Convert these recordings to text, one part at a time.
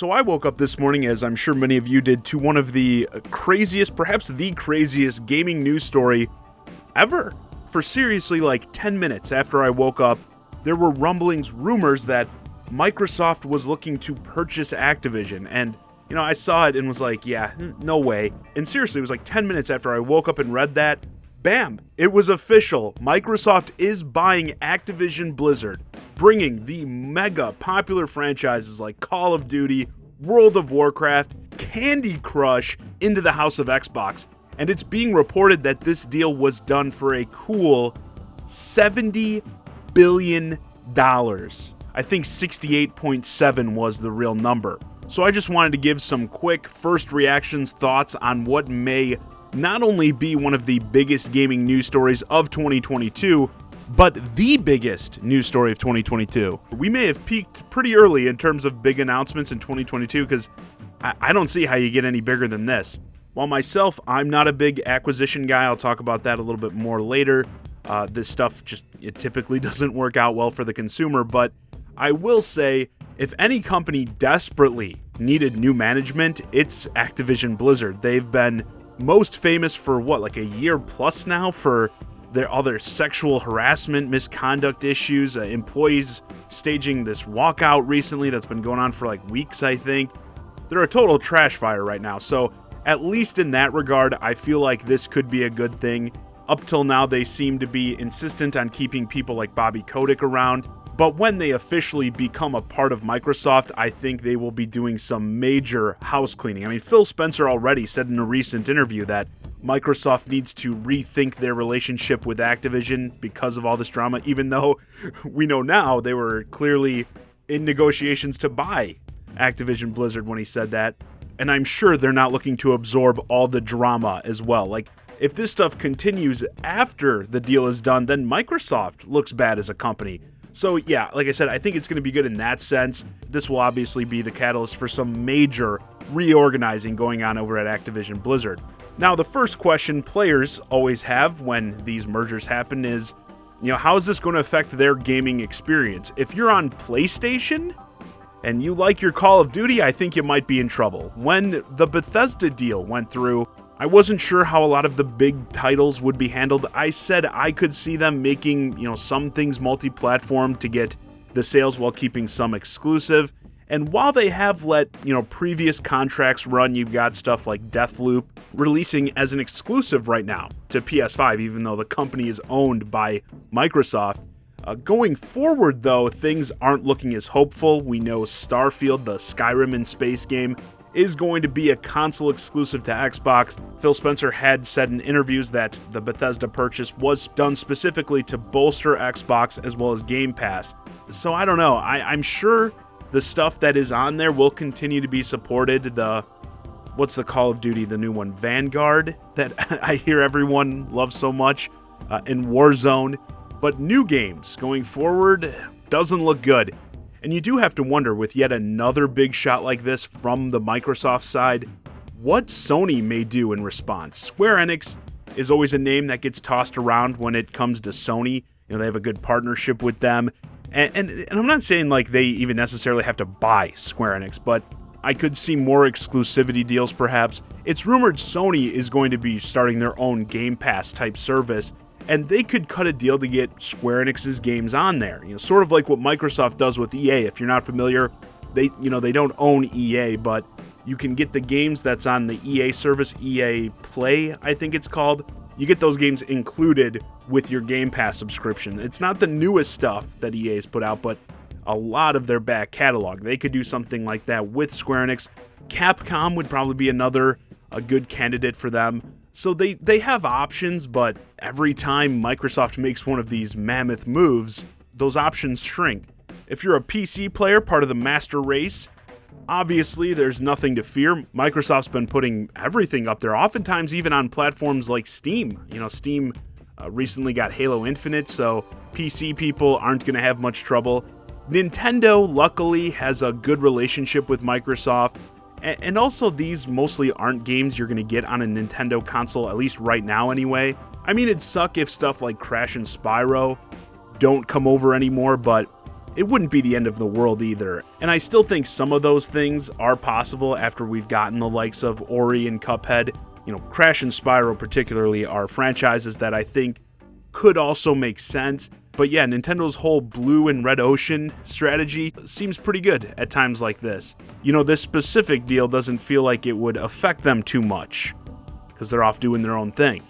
So I woke up this morning, as I'm sure many of you did, to one of the craziest, perhaps the craziest gaming news story ever. For seriously like 10 minutes after I woke up, there were rumblings, rumors that Microsoft was looking to purchase Activision. And, I saw it and was like, yeah, no way. And seriously, it was like 10 minutes after I woke up and read that, bam, it was official. Microsoft is buying Activision Blizzard, bringing the mega popular franchises like Call of Duty, World of Warcraft, Candy Crush into the house of Xbox. And it's being reported that this deal was done for a cool $70 billion. I think 68.7 was the real number. So I just wanted to give some quick first reactions, thoughts on what may not only be one of the biggest gaming news stories of 2022, but the biggest news story of 2022. We may have peaked pretty early in terms of big announcements in 2022, because I don't see how you get any bigger than this. While myself, I'm not a big acquisition guy. I'll talk about that a little bit more later. This stuff it typically doesn't work out well for the consumer, but I will say, if any company desperately needed new management, it's Activision Blizzard. They've been most famous for like a year plus now for their other sexual harassment, misconduct issues, employees staging this walkout recently that's been going on for like weeks, I think. They're a total trash fire right now. So at least in that regard, I feel like this could be a good thing. Up till now, they seem to be insistent on keeping people like Bobby Kotick around. But when they officially become a part of Microsoft, I think they will be doing some major house cleaning. I mean, Phil Spencer already said in a recent interview that Microsoft needs to rethink their relationship with Activision because of all this drama, even though we know now they were clearly in negotiations to buy Activision Blizzard when he said that. And I'm sure they're not looking to absorb all the drama as well. Like, if this stuff continues after the deal is done, then Microsoft looks bad as a company. So yeah, like I said, I think it's going to be good in that sense. This will obviously be the catalyst for some major reorganizing going on over at Activision Blizzard. Now, the first question players always have when these mergers happen is, how is this going to affect their gaming experience? If you're on PlayStation and you like your Call of Duty, I think you might be in trouble. When the Bethesda deal went through, I wasn't sure how a lot of the big titles would be handled. I said I could see them making, some things multi-platform to get the sales while keeping some exclusive. And while they have let, previous contracts run, you've got stuff like Deathloop releasing as an exclusive right now to PS5, even though the company is owned by Microsoft. Going forward, though, things aren't looking as hopeful. We know Starfield, the Skyrim in space game, is going to be a console exclusive to Xbox. Phil Spencer had said in interviews that the Bethesda purchase was done specifically to bolster Xbox as well as Game Pass. So I don't know. I'm sure the stuff that is on there will continue to be supported. What's the Call of Duty, the new one? Vanguard, that I hear everyone loves so much, and Warzone. But new games going forward doesn't look good. And you do have to wonder, with yet another big shot like this from the Microsoft side, what Sony may do in response. Square Enix is always a name that gets tossed around when it comes to Sony. They have a good partnership with them. And I'm not saying like they even necessarily have to buy Square Enix, but I could see more exclusivity deals perhaps. It's rumored Sony is going to be starting their own Game Pass type service, and they could cut a deal to get Square Enix's games on there. Sort of like what Microsoft does with EA. If you're not familiar, they don't own EA, but you can get the games that's on the EA service, EA Play, I think it's called. You get those games included with your Game Pass subscription. It's not the newest stuff that EA's put out, but a lot of their back catalog. They could do something like that with Square Enix. Capcom would probably be a good candidate for them. So they have options, but every time Microsoft makes one of these mammoth moves, those options shrink. If you're a PC player, part of the master race, obviously there's nothing to fear. Microsoft's been putting everything up there, oftentimes even on platforms like Steam. Steam recently got Halo Infinite, so PC people aren't going to have much trouble. Nintendo, luckily, has a good relationship with Microsoft. And also, these mostly aren't games you're going to get on a Nintendo console, at least right now anyway. I mean, it'd suck if stuff like Crash and Spyro don't come over anymore, but it wouldn't be the end of the world either. And I still think some of those things are possible after we've gotten the likes of Ori and Cuphead. Crash and Spyro particularly are franchises that I think could also make sense. But yeah, Nintendo's whole blue and red ocean strategy seems pretty good at times like this. This specific deal doesn't feel like it would affect them too much, because they're off doing their own thing.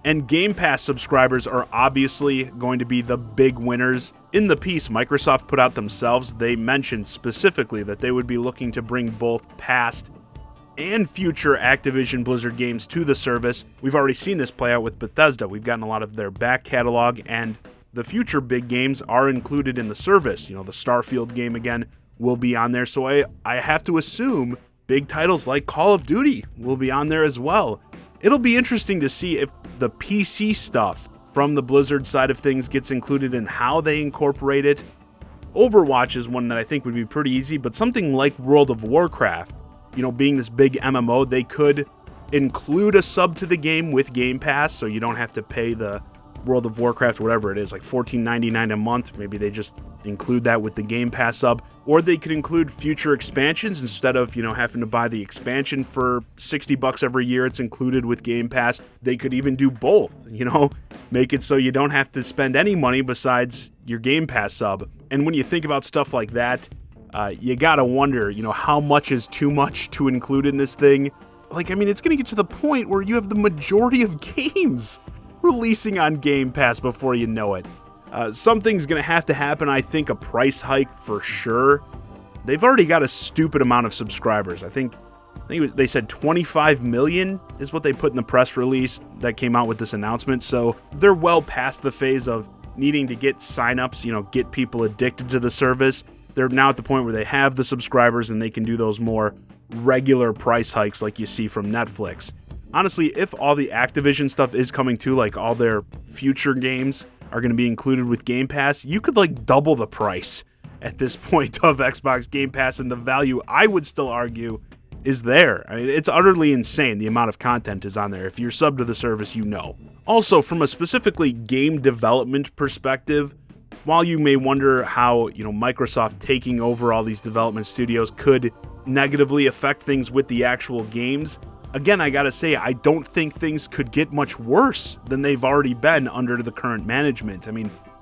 And Game Pass subscribers are obviously going to be the big winners. In the piece Microsoft put out themselves, they mentioned specifically that they would be looking to bring both past and future Activision Blizzard games to the service. We've already seen this play out with Bethesda. We've gotten a lot of their back catalog, and the future big games are included in the service. The Starfield game again will be on there, so I have to assume big titles like Call of Duty will be on there as well. It'll be interesting to see if the PC stuff from the Blizzard side of things gets included and how they incorporate it. Overwatch is one that I think would be pretty easy, but something like World of Warcraft, being this big MMO, they could include a sub to the game with Game Pass, so you don't have to pay the World of Warcraft, whatever it is, like $14.99 a month. Maybe they just include that with the Game Pass sub. Or they could include future expansions instead of, having to buy the expansion for $60 every year. It's included with Game Pass. They could even do both, make it so you don't have to spend any money besides your Game Pass sub. And when you think about stuff like that, you gotta wonder, how much is too much to include in this thing? It's gonna get to the point where you have the majority of games releasing on Game Pass before you know it. Something's gonna have to happen. I think a price hike for sure. They've already got a stupid amount of subscribers. I think they said 25 million is what they put in the press release that came out with this announcement. So they're well past the phase of needing to get signups, get people addicted to the service. They're now at the point where they have the subscribers and they can do those more regular price hikes like you see from Netflix. Honestly, if all the Activision stuff is coming too, like all their future games are going to be included with Game Pass, you could double the price at this point of Xbox Game Pass, and the value, I would still argue, is there. It's utterly insane the amount of content is on there. If you're sub to the service, Also, from a specifically game development perspective, while you may wonder how, Microsoft taking over all these development studios could negatively affect things with the actual games, again, I gotta say, I don't think things could get much worse than they've already been under the current management.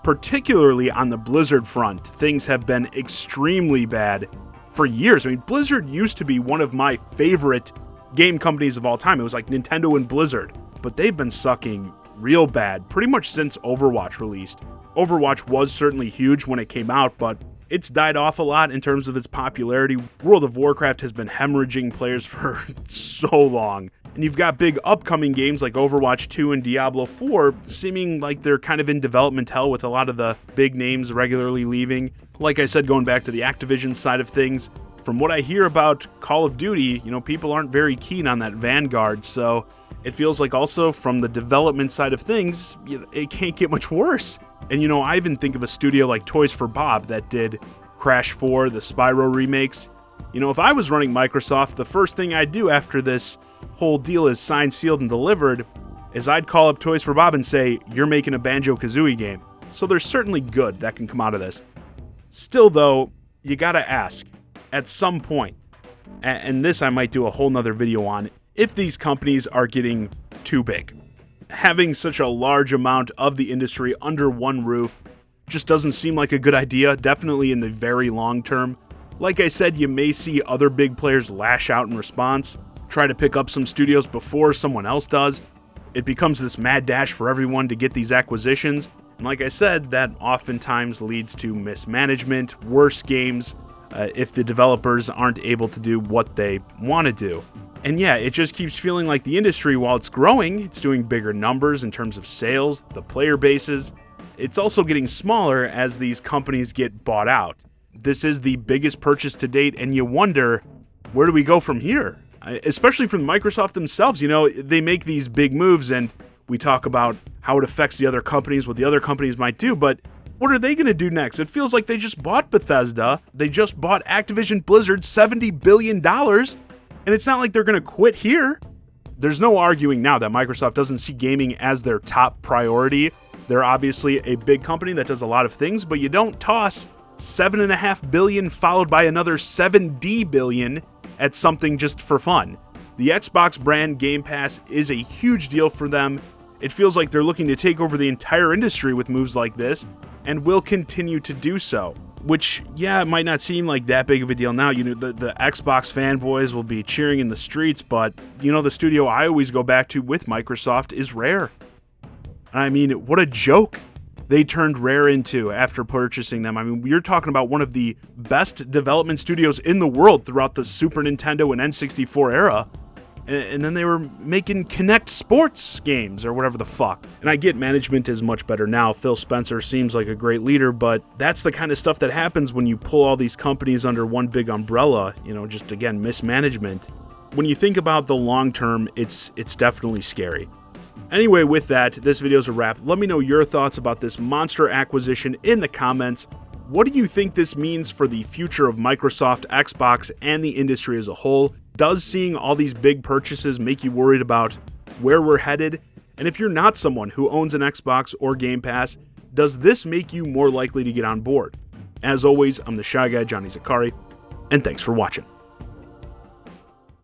Particularly on the Blizzard front, things have been extremely bad for years. Blizzard used to be one of my favorite game companies of all time. It was like Nintendo and Blizzard, but they've been sucking real bad pretty much since Overwatch released. Overwatch was certainly huge when it came out, but it's died off a lot in terms of its popularity. World of Warcraft has been hemorrhaging players for so long. And you've got big upcoming games like Overwatch 2 and Diablo 4 seeming like they're kind of in development hell with a lot of the big names regularly leaving. Like I said, going back to the Activision side of things, from what I hear about Call of Duty, people aren't very keen on that Vanguard, so it feels like also from the development side of things, it can't get much worse. And I even think of a studio like Toys for Bob that did Crash 4, the Spyro remakes. If I was running Microsoft, the first thing I'd do after this whole deal is signed, sealed, and delivered is I'd call up Toys for Bob and say, you're making a Banjo-Kazooie game. So there's certainly good that can come out of this. Still, though, you gotta ask, at some point, and this I might do a whole nother video on, if these companies are getting too big. Having such a large amount of the industry under one roof just doesn't seem like a good idea, definitely in the very long term. Like I said, you may see other big players lash out in response, try to pick up some studios before someone else does. It becomes this mad dash for everyone to get these acquisitions. And like I said, that oftentimes leads to mismanagement, worse games, if the developers aren't able to do what they want to do. And yeah, it just keeps feeling like the industry, while it's growing, it's doing bigger numbers in terms of sales, the player bases. It's also getting smaller as these companies get bought out. This is the biggest purchase to date, and you wonder, where do we go from here? Especially from Microsoft themselves. They make these big moves, and we talk about how it affects the other companies, what the other companies might do, but what are they going to do next? It feels like they just bought Bethesda. They just bought Activision Blizzard $70 billion. And it's not like they're going to quit here. There's no arguing now that Microsoft doesn't see gaming as their top priority. They're obviously a big company that does a lot of things, but you don't toss $7.5 billion followed by another $7D billion at something just for fun. The Xbox brand Game Pass is a huge deal for them. It feels like they're looking to take over the entire industry with moves like this, and will continue to do so. Which, yeah, it might not seem like that big of a deal now. You know, the Xbox fanboys will be cheering in the streets, but, you know, the studio I always go back to with Microsoft is Rare. I mean, what a joke they turned Rare into after purchasing them. I mean, you're talking about one of the best development studios in the world throughout the Super Nintendo and N64 era. And then they were making Kinect Sports games or whatever the fuck. And I get management is much better now. Phil Spencer seems like a great leader, but that's the kind of stuff that happens when you pull all these companies under one big umbrella. You know, just again, mismanagement. When you think about the long term, it's definitely scary. Anyway, with that, this video's a wrap. Let me know your thoughts about this monster acquisition in the comments. What do you think this means for the future of Microsoft, Xbox, and the industry as a whole? Does seeing all these big purchases make you worried about where we're headed? And if you're not someone who owns an Xbox or Game Pass, does this make you more likely to get on board? As always, I'm the Shy Guy, Johnny Zakari, and thanks for watching.